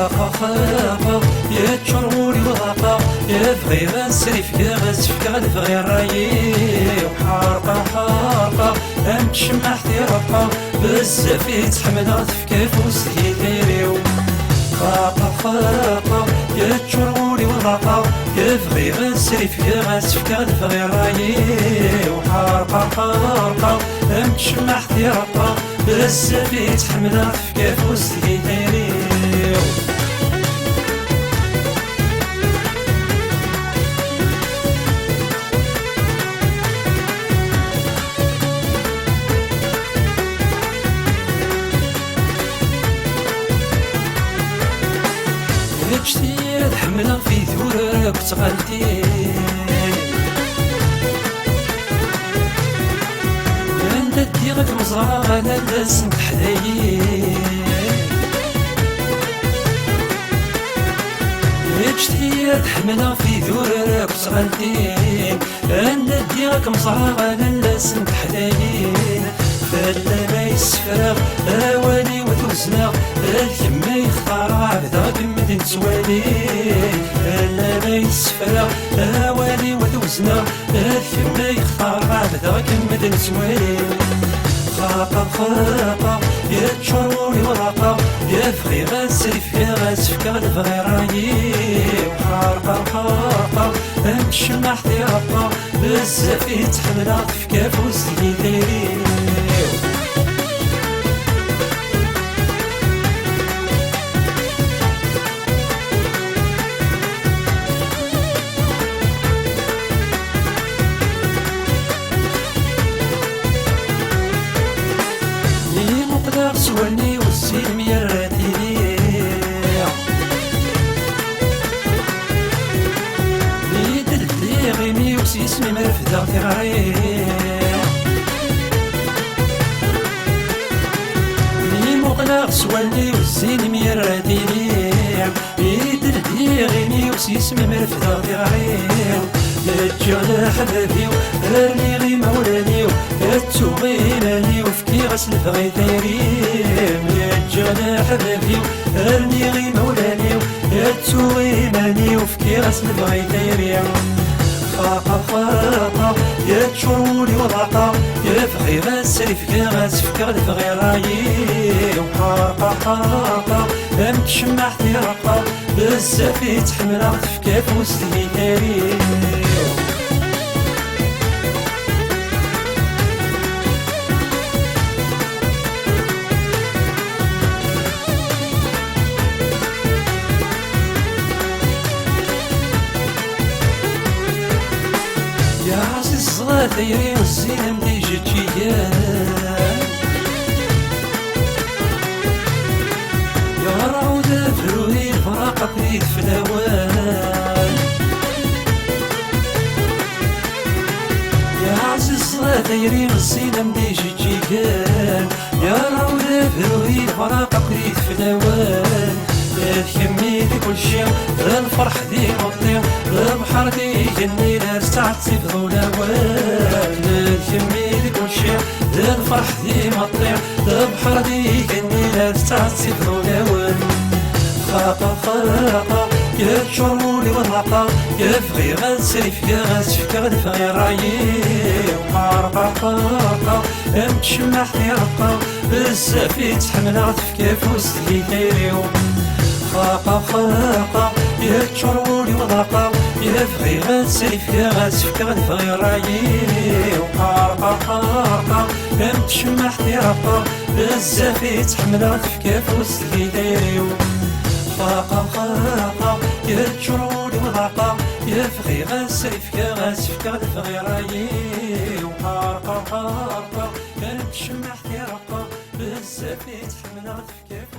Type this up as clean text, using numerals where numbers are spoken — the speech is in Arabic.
خاخا يا تشروري وضاقا يا بغي غنسريف يا غنسفك غنبغي الرايي وحارقة حارقة أمتشمع رقا بزاف يتحمل تفكي فوسي ديريو خاقة خاقة يا تشروري وضاقا يا بغي غنسريف يا غنسفك غنبغي الرايي وحارقة حارقة أمتشمع رقا بزاف يتحمل تفكي فوسي ديريو كتير تحملها في ثورك وتغلتي عند ديغك مزرعة أنا لازم حدايي كتير تحملها في ثورك وتغلتي عند ديغك مزرعة أنا لازم حدايي فلا ما يسفرغ اواني وتوزنا الكما يختار عبدا كمد نسوالي فلا ما يسفرغ اواني وتوزنا الكما يختار عبدا كمد نسوالي خاقة خاقة يا تشروري وراقة يا بغي غنسريف يا غنسفك غنبغي رايي وحارقة حارقة أمتشمع رقا بزاف يتحمل تفكا فوسي ديري سوالني والسلم يراتي بيد الديغيمي وسيسمي مرفدا تغري لي مقلق سوالني والسلم يراتي بيد الديغيمي وسيسمي مرفدا تغري يا حبابي ارني غي مولاني التوغي مالي وفكي غسل بغي دايريم يا حبابي ارني غي مولاني التوغي مالي وفكي غسل بغي دايريم خاقة خاقة يا تشروري وضاقة يا بغي غنسريف يا غنسفك غنبغي رايي وحارقة حارقة أمتشمع رقا بزاف يتحمل تفكا فوسي دايريم يا عزيز الصغار دايري والزينة مديجة جيان يا رعودة فروهي الفراقة بريد في الهوان يا عزيز الصغار دايري والزينة مديجة جيان يا رعودة فروهي الفراقة بريد في الهوان الكمي دي كل شي الفرح دي مطير البحر دي يجني ناس تعتصف ذولاوان الكمي دي كل شي الفرح دي مطير البحر دي يجني ناس تعتصف ذولاوان خاقة خاقة يا تشروري والرقا يا بغي غنسريف يا غنسفك غنبغي رايي وحارقة حارقة أمتشمع رقا بزاف يتحمل تفكا فوسي دايريو خاقة خاقة يا تشروري وضاقة يا بغي غنسريف يا غنسفك غنبغي رايي وحارقة حارقة أمتشمع رقا بزاف يتحمل تفكا فوسي دايريو خاقة خاقة يا تشروري وضاقة يا بغي غنسريف يا غنسفك غنبغي رايي وحارقة حارقة أمتشمع رقا بزاف يتحمل تفكا